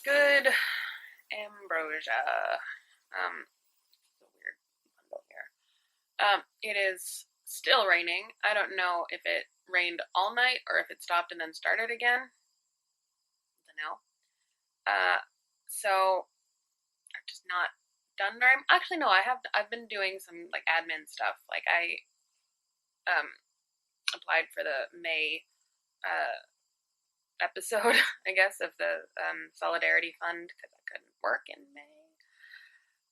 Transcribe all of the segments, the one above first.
Good ambrosia. It's a weird bundle here. It is still raining. I don't know if it rained all night or if it stopped and then started again. I don't know. So I'm just not done very. Actually, no. I've been doing some like admin stuff. Like I applied for the May episode, I guess, of the Solidarity Fund because I couldn't work in May.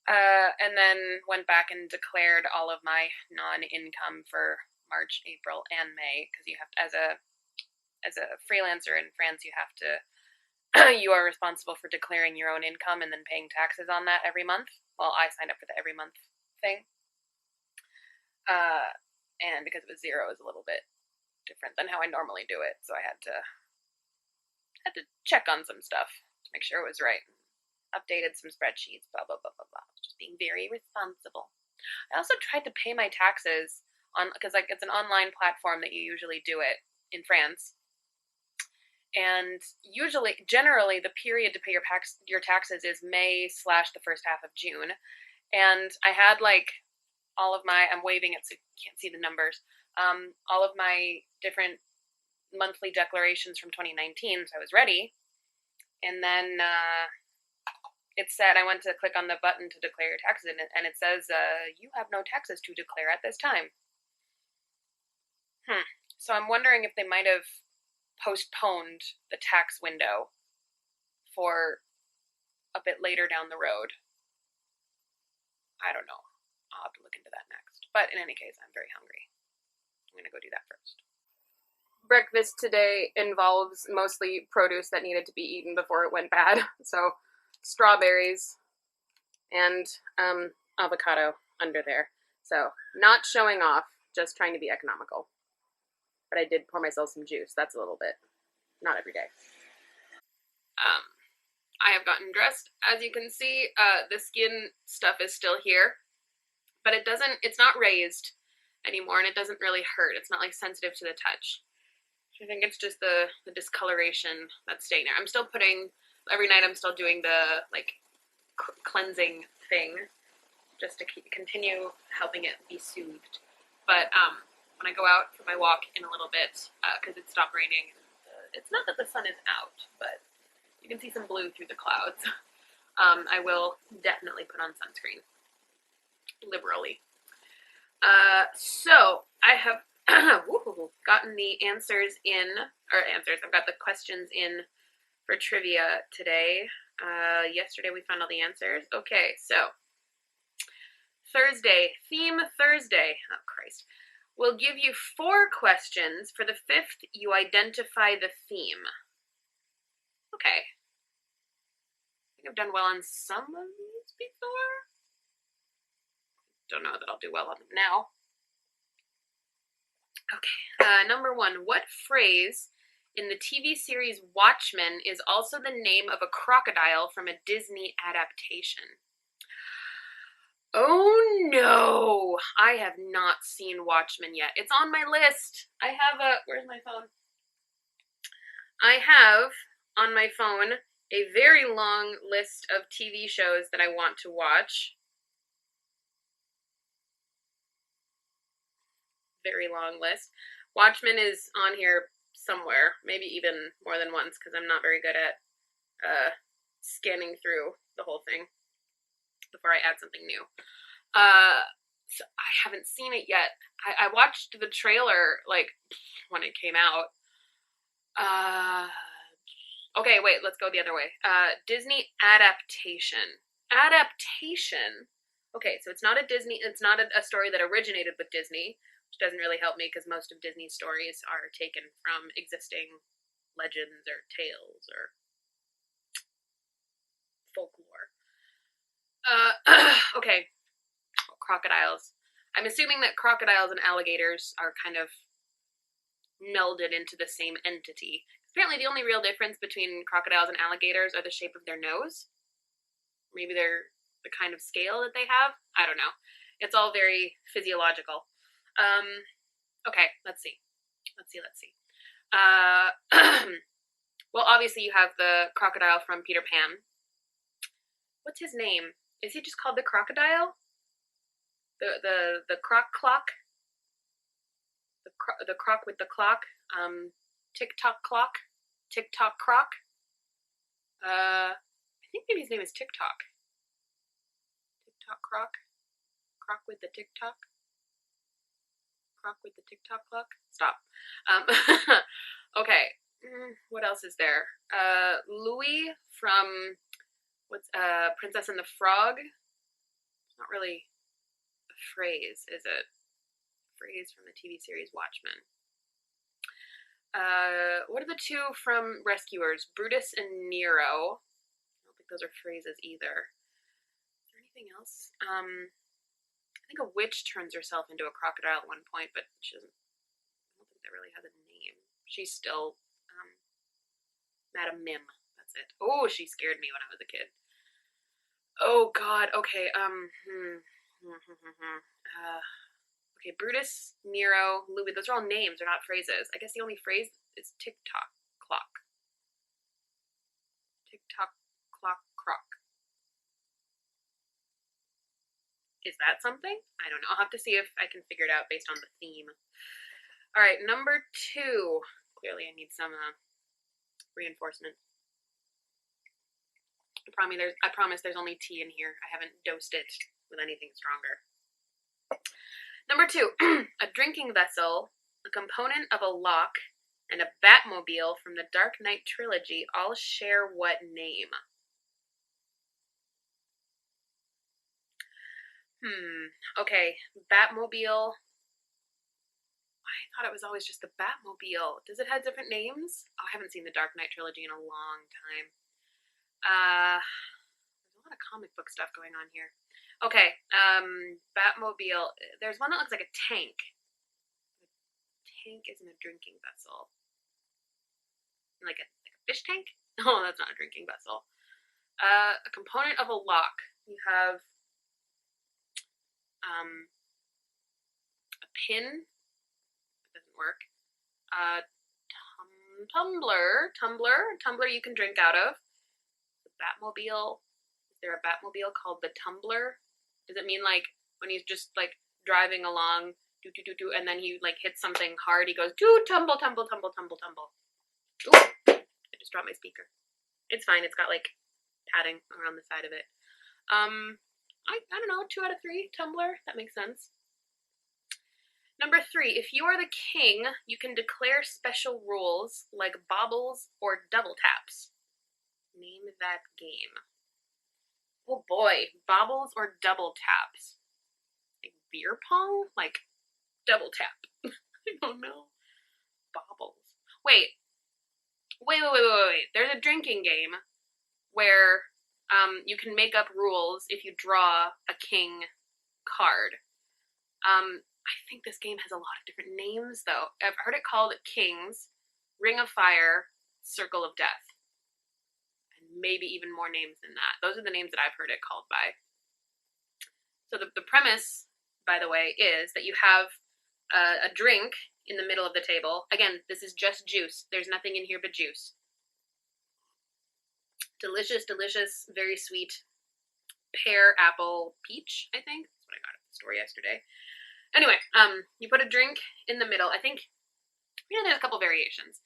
And then went back and declared all of my non-income for March, April, and May because you have to, as a freelancer in France, you have to you are responsible for declaring your own income and then paying taxes on that every month. Well, I signed up for the every month thing, and because it was zero, it was a little bit different than how I normally do it. So I had to check on some stuff to make sure it was right. Updated some spreadsheets, blah blah blah blah blah. Just being very responsible. I also tried to pay my taxes on because like it's an online platform that you usually do it in France, and generally, the period to pay your taxes is May / the first half of June, and I had like all of my I'm waving it so you can't see the numbers. All of my different monthly declarations from 2019, so I was ready, and then it said I went to click on the button to declare your taxes, and it says you have no taxes to declare at this time. So I'm wondering if they might have postponed the tax window for a bit later down the road. I don't know. I'll have to look into that next. But in any case, I'm very hungry. I'm going to go do that first. Breakfast today involves mostly produce that needed to be eaten before it went bad. So strawberries and avocado under there. So not showing off, just trying to be economical. But I did pour myself some juice. That's a little bit. Not every day. I have gotten dressed. As you can see, the skin stuff is still here, but it's not raised anymore, and it doesn't really hurt. It's not like sensitive to the touch. I think it's just the discoloration that's staying there. Every night I'm still doing the like cleansing thing just to continue helping it be soothed. But when I go out for my walk in a little bit, because it stopped raining, it's not that the sun is out, but you can see some blue through the clouds. I will definitely put on sunscreen liberally. So I have gotten the answers in, I've got the questions in for trivia today. Yesterday we found all the answers. Okay, so Thursday, theme Thursday. Oh, Christ. We'll give you 4 questions. For the 5th, you identify the theme. Okay. I think I've done well on some of these before. Don't know that I'll do well on them now. Okay. Number 1. What phrase in the TV series Watchmen is also the name of a crocodile from a Disney adaptation? Oh no! I have not seen Watchmen yet. It's on my list. Where's my phone? I have on my phone a very long list of TV shows that I want to watch. Very long list. Watchmen is on here somewhere, maybe even more than once, because I'm not very good at scanning through the whole thing before I add something new. So I haven't seen it yet. I watched the trailer like when it came out. Okay, wait, let's go the other way. Disney adaptation. Adaptation. Okay, so it's not a story that originated with Disney, which doesn't really help me because most of Disney's stories are taken from existing legends or tales or folklore. Okay. Crocodiles. I'm assuming that crocodiles and alligators are kind of melded into the same entity. Apparently the only real difference between crocodiles and alligators are the shape of their nose. Maybe they're the kind of scale that they have. I don't know. It's all very physiological. Okay, let's see. Well, obviously you have the crocodile from Peter Pan. What's his name? Is he just called the crocodile? The croc clock? The croc with the clock? Tick-tock clock? Tick-tock croc? I think maybe his name is Tick-tock. Tick-tock croc? Croc with the tick-tock? Croc with the tick-tock clock? Stop. Okay. What else is there? Louis from what's Princess and the Frog? It's not really a phrase, is it? Phrase from the TV series Watchmen. What are the two from Rescuers? Brutus and Nero. I don't think those are phrases either. Is there anything else? I think a witch turns herself into a crocodile at one point, but she doesn't. I don't think that really has a name. She's still Madame Mim. That's it. Oh, she scared me when I was a kid. Oh God. Okay. Okay. Brutus, Nero, Louis. Those are all names. They're not phrases. I guess the only phrase is tick-tock clock. Tick-tock clock croc. Is that something? I don't know. I'll have to see if I can figure it out based on the theme. All right, number 2. Clearly, I need some reinforcement. I promise there's only tea in here. I haven't dosed it with anything stronger. Number 2, a drinking vessel, a component of a lock, and a Batmobile from the Dark Knight trilogy all share what name? Okay, Batmobile. I thought it was always just the Batmobile. Does it have different names? Oh, I haven't seen the Dark Knight trilogy in a long time. There's a lot of comic book stuff going on here. Okay, Batmobile. There's one that looks like a tank. A tank isn't a drinking vessel. Like a fish tank? Oh, that's not a drinking vessel. A component of a lock. You have a pin. That doesn't work. Tumbler you can drink out of. The Batmobile. Is there a Batmobile called the Tumbler? Does it mean like when he's just like driving along, and then he like hits something hard, he goes, tumble, tumble, tumble, tumble, tumble. Ooh, I just dropped my speaker. It's fine. It's got like padding around the side of it. I don't know, 2 out of 3, Tumbler. That makes sense. Number 3, if you are the king, you can declare special rules like baubles or double taps. Name that game. Oh boy, baubles or double taps? Like beer pong? Like double tap? I don't know. Baubles. Wait. There's a drinking game where you can make up rules if you draw a king card. I think this game has a lot of different names, though. I've heard it called Kings, Ring of Fire, Circle of Death, and maybe even more names than that. Those are the names that I've heard it called by. So the premise, by the way, is that you have a drink in the middle of the table. Again, this is just juice. There's nothing in here but juice. Delicious, delicious, very sweet pear, apple, peach, I think. That's what I got at the store yesterday. Anyway, you put a drink in the middle. I think, there's a couple variations.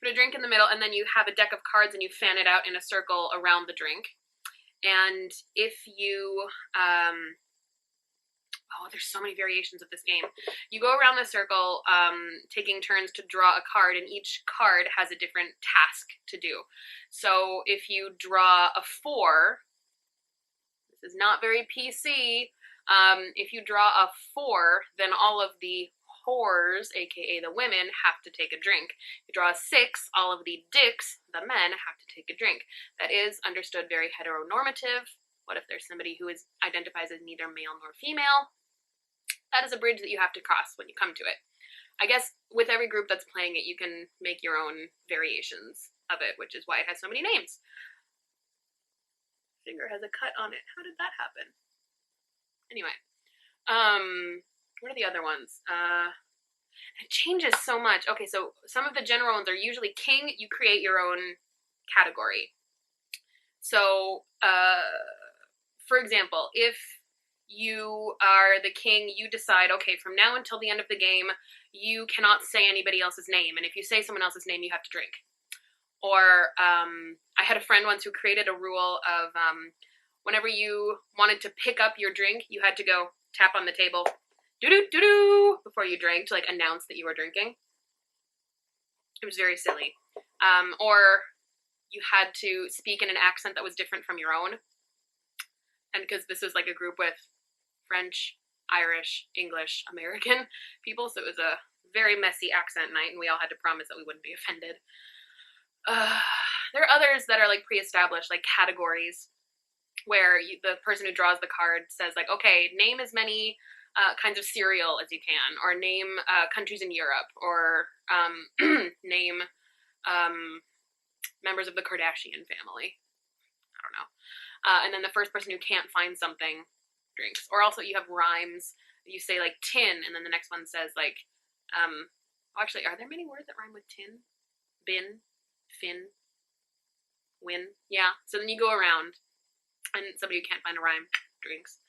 Put a drink in the middle, and then you have a deck of cards, and you fan it out in a circle around the drink. And if you, there's so many variations of this game. You go around the circle, taking turns to draw a card, and each card has a different task to do. So if you draw a 4, this is not very PC. If you draw a 4, then all of the whores, aka the women, have to take a drink. If you draw a 6, all of the dicks, the men, have to take a drink. That is understood very heteronormative. What if there's somebody who identifies as neither male nor female? That is a bridge that you have to cross when you come to it. I guess with every group that's playing it, you can make your own variations of it, which is why it has so many names. Finger has a cut on it. How did that happen? Anyway, what are the other ones? It changes so much. Okay, so some of the general ones are usually king. You create your own category. So, for example, if you are the king, you decide, okay, from now until the end of the game, you cannot say anybody else's name. And if you say someone else's name, you have to drink. Or I had a friend once who created a rule of whenever you wanted to pick up your drink, you had to go tap on the table, doo-doo, before you drank to like announce that you were drinking. It was very silly. Or you had to speak in an accent that was different from your own. And because this was like a group with French, Irish, English, American people, so it was a very messy accent night, and we all had to promise that we wouldn't be offended. There are others that are like pre-established, like categories, where the person who draws the card says like, okay, name as many kinds of cereal as you can, or name countries in Europe, or name members of the Kardashian family. I don't know. And then the first person who can't find something drinks. Or also you have rhymes. You say like tin, and then the next one says like, actually, are there many words that rhyme with tin? Bin, fin, win. Yeah. So then you go around, and somebody who can't find a rhyme drinks.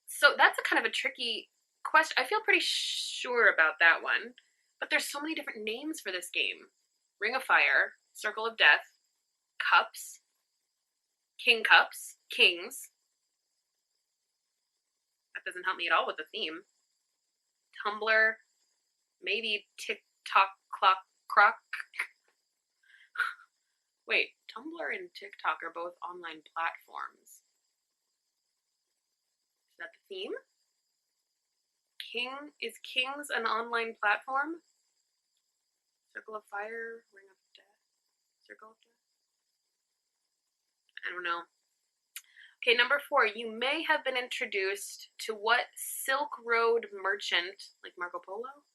So that's a kind of a tricky question. I feel pretty sure about that one, but there's so many different names for this game. Ring of Fire, Circle of Death, Cups, King Cups, Kings. That doesn't help me at all with the theme. Tumblr, maybe TikTok, Clock, Croc. Wait, Tumblr and TikTok are both online platforms. Is that the theme? Is Kings an online platform? Circle of Fire, Ring of Death, Circle of Death? I don't know. Okay, number 4. You may have been introduced to what Silk Road merchant, like Marco Polo?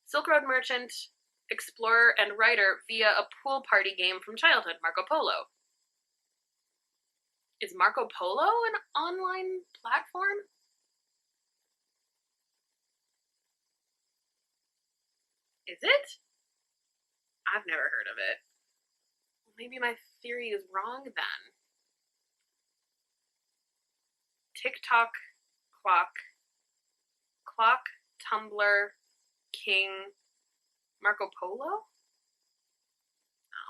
Silk Road merchant, explorer, and writer via a pool party game from childhood, Marco Polo. Is Marco Polo an online platform? Is it? I've never heard of it. Maybe my theory is wrong then. TikTok, Clock, Tumblr, King, Marco Polo?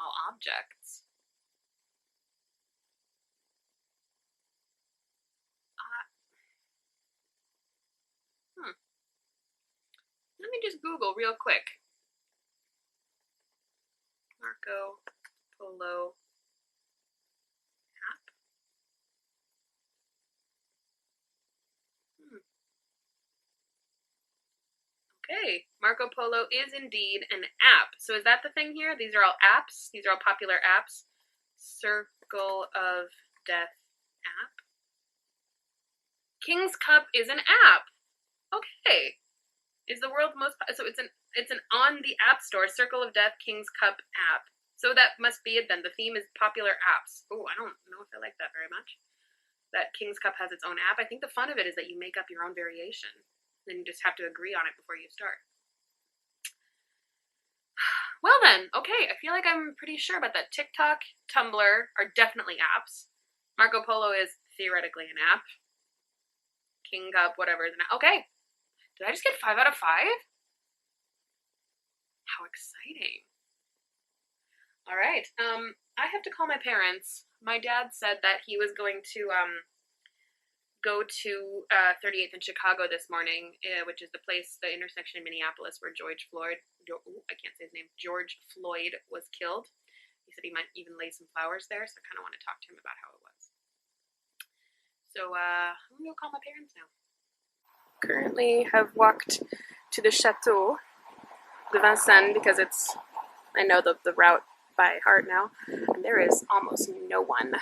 All objects. Let me just Google real quick. Marco Polo app. Okay, Marco Polo is indeed an app. So is that the thing here? These are all apps? These are all popular apps? Circle of Death app. King's Cup is an app. Okay. Is the world's most, so it's an on the App Store, Circle of Death King's Cup app. So that must be it then. The theme is popular apps. Oh, I don't know if I like that very much. That King's Cup has its own app. I think the fun of it is that you make up your own variation. Then you just have to agree on it before you start. Well then, okay, I feel like I'm pretty sure about that. TikTok, Tumblr are definitely apps. Marco Polo is theoretically an app. King Cup, whatever is an app. Okay. Did I just get 5 out of 5? How exciting. All right. I have to call my parents. My dad said that he was going to go to 38th in Chicago this morning, which is the intersection in Minneapolis where I can't say his name, George Floyd was killed. He said he might even lay some flowers there, so I kind of want to talk to him about how it was. So I'm going to go call my parents now. Currently have walked to the Chateau de Vincennes because I know the route by heart now, and there is almost no one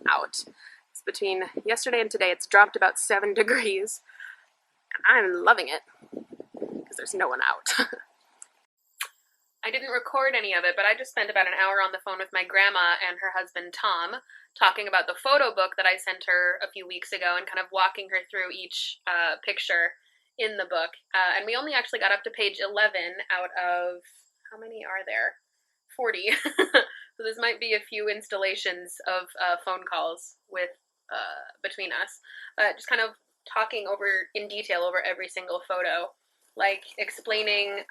out. It's between yesterday and today, it's dropped about 7 degrees, and I'm loving it because there's no one out. I didn't record any of it, but I just spent about an hour on the phone with my grandma and her husband Tom, talking about the photo book that I sent her a few weeks ago and kind of walking her through each picture in the book. And we only actually got up to page 11 out of, how many are there? 40. So this might be a few installations of phone calls with between us. Just kind of talking over in detail over every single photo, like explaining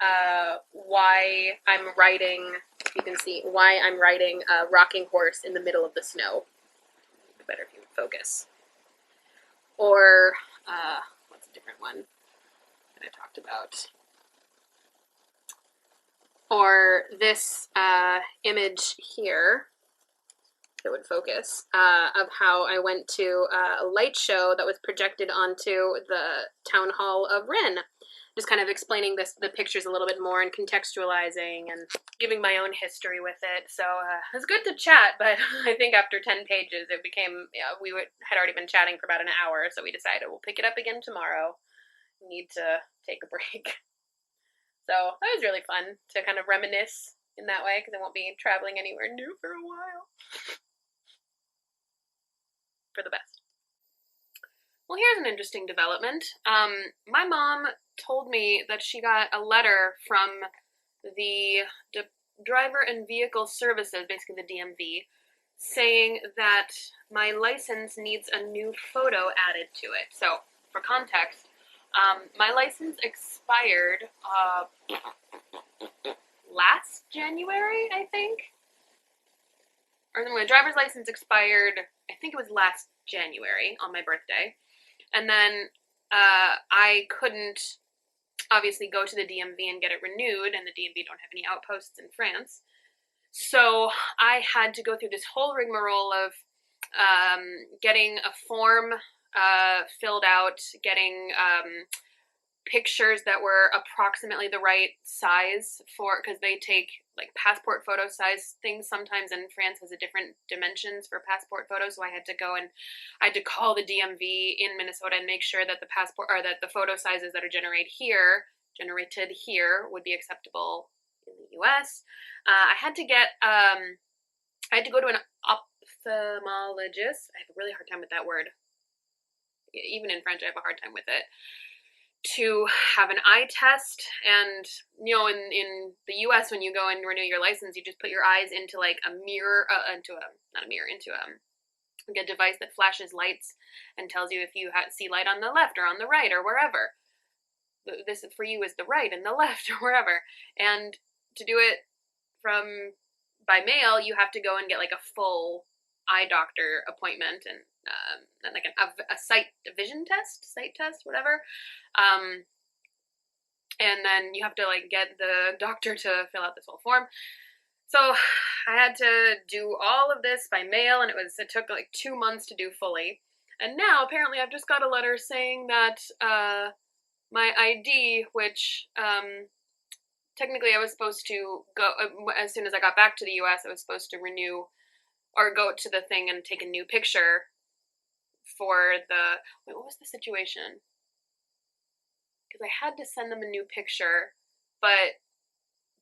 why I'm riding, you can see, why I'm riding a rocking horse in the middle of the snow. Better if you focus. Or, what's a different one that I talked about? Or this image here that would focus of how I went to a light show that was projected onto the town hall of Rennes. Just kind of explaining the pictures a little bit more and contextualizing and giving my own history with it. So it was good to chat, but I think after 10 pages it became, had already been chatting for about an hour, so we decided we'll pick it up again tomorrow. We need to take a break. So that was really fun to kind of reminisce in that way, because I won't be traveling anywhere new for a while. For the best. Well, here's an interesting development. My mom told me that she got a letter from the Driver and Vehicle Services, basically the DMV, saying that my license needs a new photo added to it. So, for context, my license expired last January, I think. Or my driver's license expired, I think it was last January on my birthday. And then I couldn't obviously go to the DMV and get it renewed, and the DMV don't have any outposts in France. So I had to go through this whole rigmarole of getting a form filled out, getting pictures that were approximately the right size for, because they take like passport photo size things sometimes, and France has a different dimensions for passport photos. So I had to go and I had to call the DMV in Minnesota and make sure that the passport, or that the photo sizes that are generated here would be acceptable in the US. I had to go to an ophthalmologist. I have a really hard time with that word. Even in French, I have a hard time with it. To have an eye test, and in the US, when you go and renew your license, you just put your eyes into like a mirror, into like a device that flashes lights and tells you if you see light on the left or on the right or wherever. This for you is the right and the left or wherever. And to do it by mail, you have to go and get like a full eye doctor appointment, and like a vision test, sight test, whatever. And then you have to like get the doctor to fill out this whole form. So I had to do all of this by mail, and it took like 2 months to do fully. And now apparently I've just got a letter saying that my ID, which technically I was supposed to go as soon as I got back to the US, I was supposed to renew or go to the thing and take a new picture for what was the situation? Because I had to send them a new picture, but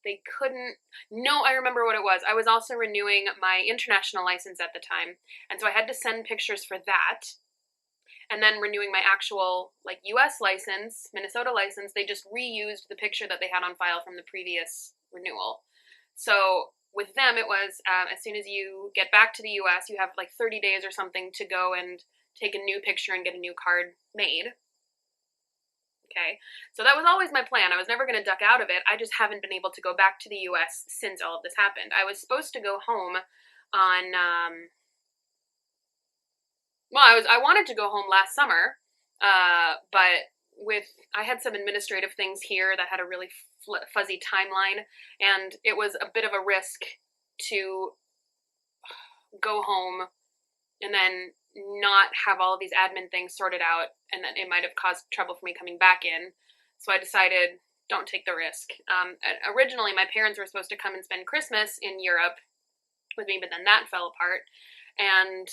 they couldn't. No, I remember what it was. I was also renewing my international license at the time, and so I had to send pictures for that. And then renewing my actual like US license, Minnesota license, they just reused the picture that they had on file from the previous renewal. So with them, it was as soon as you get back to the US, you have like 30 days or something to go and take a new picture and get a new card made. Okay, so that was always my plan. I was never going to duck out of it. I just haven't been able to go back to the US since all of this happened. I was supposed to go home on, I wanted to go home last summer, but I had some administrative things here that had a really fuzzy timeline, and it was a bit of a risk to go home and then not have all of these admin things sorted out, and then it might have caused trouble for me coming back in. So I decided, don't take the risk. Originally, my parents were supposed to come and spend Christmas in Europe with me, but then that fell apart. And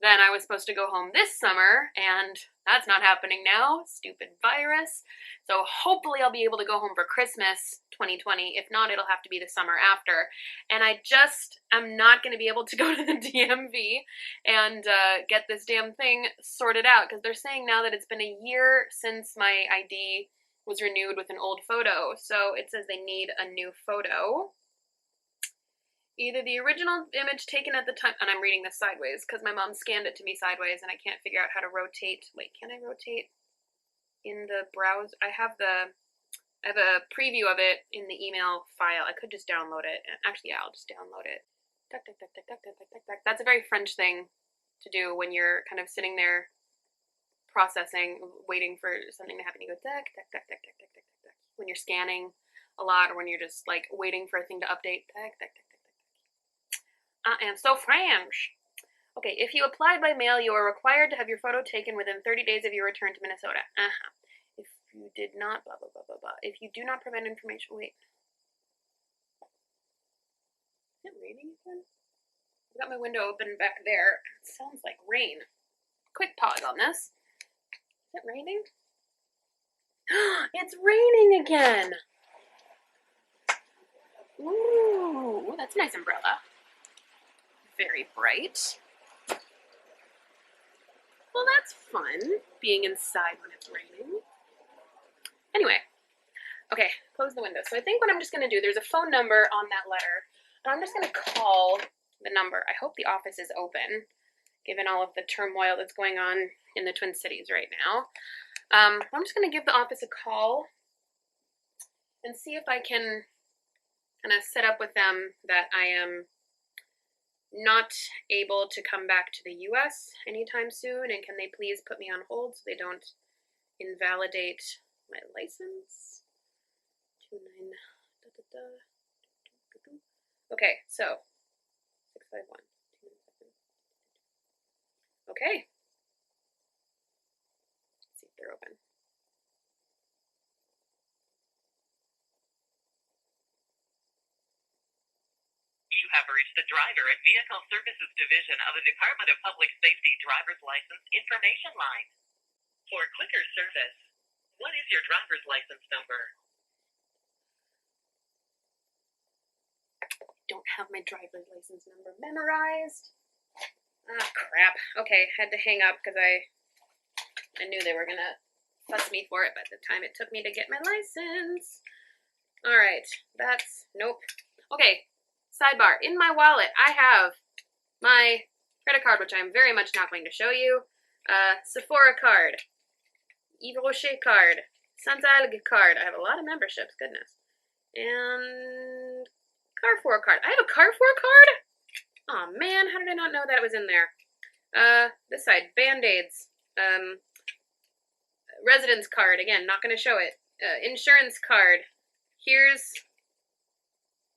then I was supposed to go home this summer, and That's not happening now. Stupid virus. So hopefully I'll be able to go home for Christmas 2020. If not, it'll have to be the summer after. And I just am not going to be able to go to the DMV and get this damn thing sorted out, because they're saying now that it's been a year since my ID was renewed with an old photo. So it says they need a new photo. Either the original image taken at the time, and I'm reading this sideways because my mom scanned it to me sideways and I can't figure out how to rotate. Wait, can I rotate in the browser? I have a preview of it in the email file. I could just download it. Actually, yeah, I'll just download it. That's a very French thing to do when you're kind of sitting there processing, waiting for something to happen. You go tac, tac, tac, tac, tac, tac, tac, tac. When you're scanning a lot, or when you're just like waiting for a thing to update. Tac, tac, tac. I am so French. Okay, if you applied by mail, you are required to have your photo taken within 30 days of your return to Minnesota. If you did not, blah, blah, blah, blah, blah. If you do not provide information, wait. Is it raining again? I've got my window open back there. It sounds like rain. Quick pause on this. Is it raining? It's raining again. Ooh, that's a nice umbrella. Very bright. Well, that's fun, being inside when it's raining. Anyway, okay, close the window. So I think what I'm just going to do, there's a phone number on that letter, and I'm just going to call the number. I hope the office is open, given all of the turmoil that's going on in the Twin Cities right now. I'm just going to give the office a call and see if I can kind of set up with them that I am not able to come back to the US anytime soon, and can they please put me on hold so they don't invalidate my license? 29 Okay, so 651. Okay. Let's see if they're open. You have reached the Driver and Vehicle Services Division of the Department of Public Safety Driver's License Information Line. For quicker service, what is your driver's license number? I don't have my driver's license number memorized. Ah, crap. Okay, had to hang up because I knew they were gonna fuss me for it by the time it took me to get my license. All right, that's, nope. Okay, sidebar. In my wallet, I have my credit card, which I'm very much not going to show you, Sephora card, Yves Rocher card, Santalg card. I have a lot of memberships, goodness. And Carrefour card. I have a Carrefour card? Oh man, how did I not know that it was in there? This side, Band-Aids, residence card, again, not going to show it. Insurance card. Here's,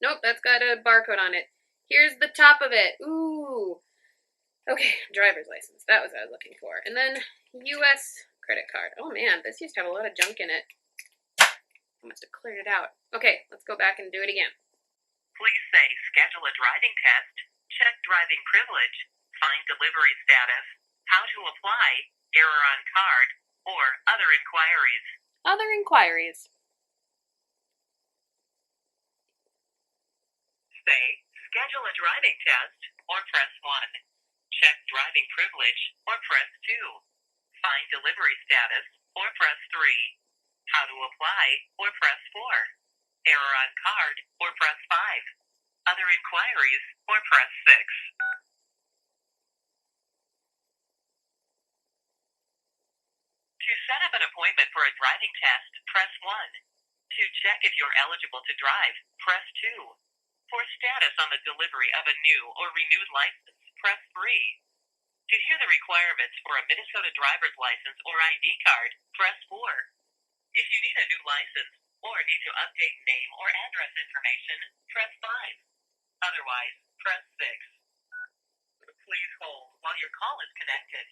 nope, that's got a barcode on it. Here's the top of it. Ooh. Okay, driver's license. That was what I was looking for. And then U.S. credit card. Oh man, this used to have a lot of junk in it. I must have cleared it out. Okay, let's go back and do it again. Please say schedule a driving test, check driving privilege, find delivery status, how to apply, error on card, or other inquiries. Other inquiries. Say schedule a driving test, or press 1. Check driving privilege, or press 2. Find delivery status, or press 3. How to apply, or press 4. Error on card, or press 5. Other inquiries, or press 6. To set up an appointment for a driving test, press 1. To check if you're eligible to drive, press 2. For status on the delivery of a new or renewed license, press 3. To hear the requirements for a Minnesota driver's license or ID card, press 4. If you need a new license or need to update name or address information, press 5. Otherwise, press 6. Please hold while your call is connected.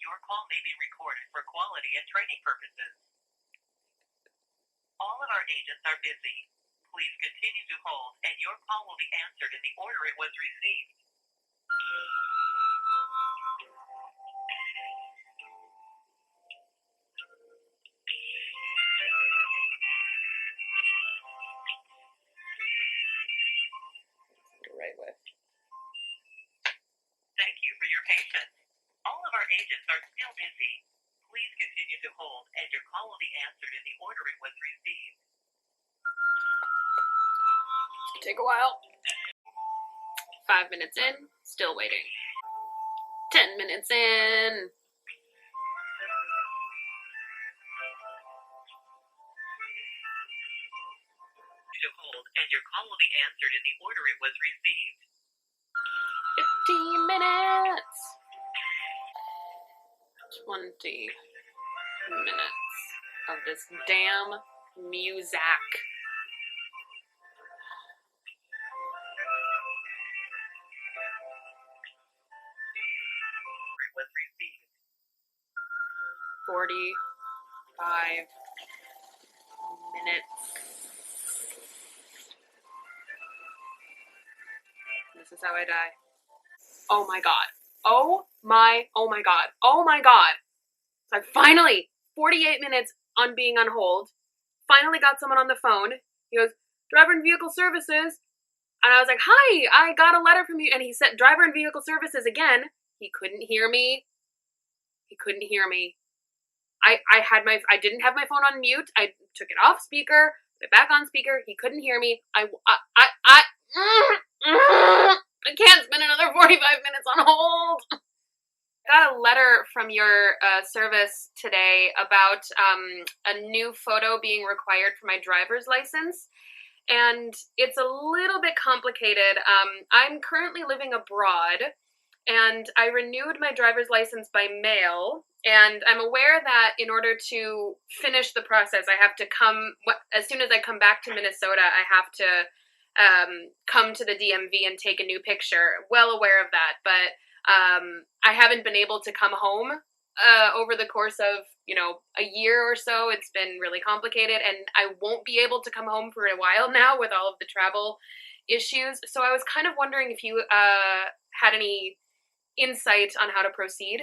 Your call may be recorded for quality and training purposes. All of our agents are busy. Please continue to hold, and your call will be answered in the order it was received. agents are still busy. Please continue to hold, and your call will be answered in the order it was received. Take a while. 5 minutes in, still waiting. 10 minutes in. To hold, and your call will be answered in the order it was received. 15 minutes. 20 minutes of this damn music. It was received. 45 minutes. This is how I die. Oh my god. Oh my god. Oh my god. So I finally, 48 minutes on being on hold, finally got someone on the phone. He goes, driver and vehicle services. And I was like, hi, I got a letter from you. And he said, driver and vehicle services again. He couldn't hear me. He couldn't hear me. I didn't have my phone on mute. I took it off speaker, put it back on speaker. He couldn't hear me. I can't spend another 45 minutes on hold. Got a letter from your service today about a new photo being required for my driver's license. And it's a little bit complicated. I'm currently living abroad, and I renewed my driver's license by mail. And I'm aware that in order to finish the process, I have to come, as soon as I come back to Minnesota, I have to come to the DMV and take a new picture. Well aware of that, but I haven't been able to come home over the course of, a year or so. It's been really complicated, and I won't be able to come home for a while now with all of the travel issues. So I was kind of wondering if you had any insight on how to proceed.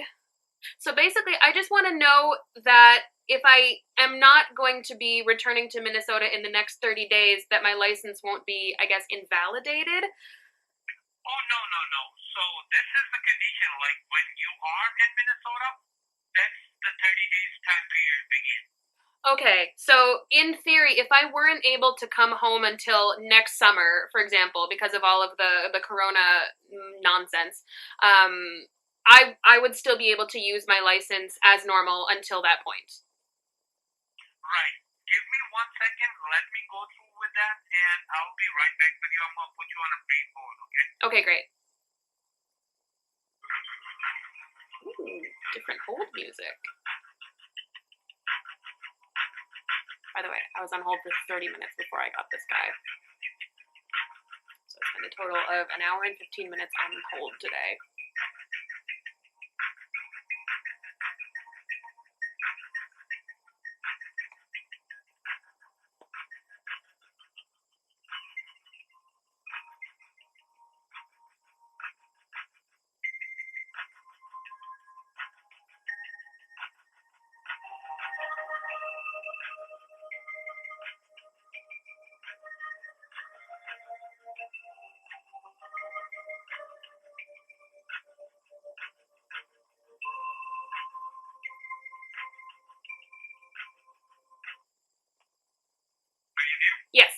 So basically, I just want to know that if I am not going to be returning to Minnesota in the next 30 days, that my license won't be, I guess, invalidated. Oh, no. So this is the condition, like when you are in Minnesota, that's the 30 days time period begins. Okay, so in theory, if I weren't able to come home until next summer, for example, because of all of the corona nonsense, I would still be able to use my license as normal until that point. Right. Give me 1 second. Let me go through with that, and I'll be right back with you. I'm going to put you on a brief hold, okay? Okay, great. Ooh, different hold music. By the way, I was on hold for 30 minutes before I got this guy. So it's been a total of an hour and 15 minutes on hold today. Yes.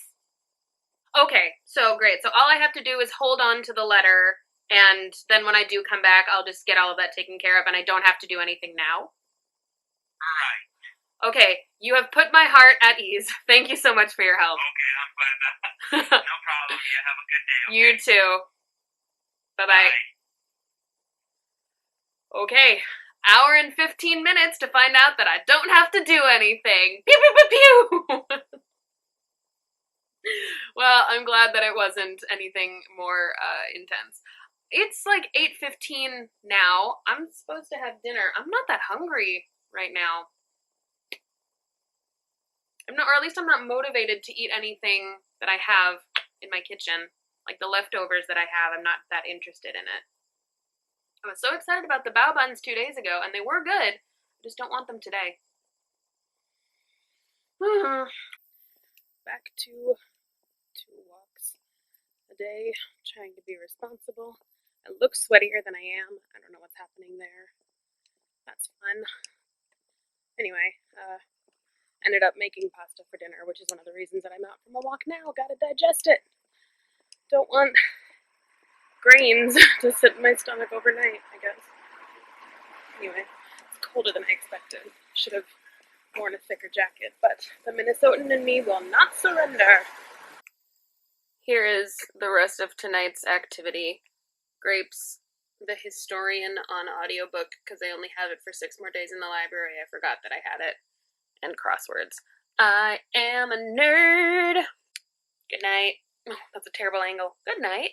Okay, so great. So all I have to do is hold on to the letter, and then when I do come back, I'll just get all of that taken care of, and I don't have to do anything now? Right. Okay, you have put my heart at ease. Thank you so much for your help. Okay, I'm glad that. No problem. You have a good day, okay? You too. Bye-bye. Bye. Okay, hour and 15 minutes to find out that I don't have to do anything. Pew, pew, pew, pew! Well, I'm glad that it wasn't anything more intense. It's like 8:15 now. I'm supposed to have dinner. I'm not that hungry right now. Or at least I'm not motivated to eat anything that I have in my kitchen. Like the leftovers that I have, I'm not that interested in it. I was so excited about the bao buns 2 days ago, and they were good. I just don't want them today. Back to 2 walks a day, trying to be responsible. I look sweatier than I am. I don't know what's happening there. That's fun. Anyway, ended up making pasta for dinner, which is one of the reasons that I'm out from a walk now. Gotta digest it. Don't want grains to sit in my stomach overnight, I guess. Anyway, it's colder than I expected. Should have worn a thicker jacket, but the Minnesotan in me will not surrender. Here is the rest of tonight's activity. Grapes, The Historian on audiobook, because I only have it for 6 more days in the library. I forgot that I had it. And crosswords. I am a nerd. Good night. Oh, that's a terrible angle. Good night.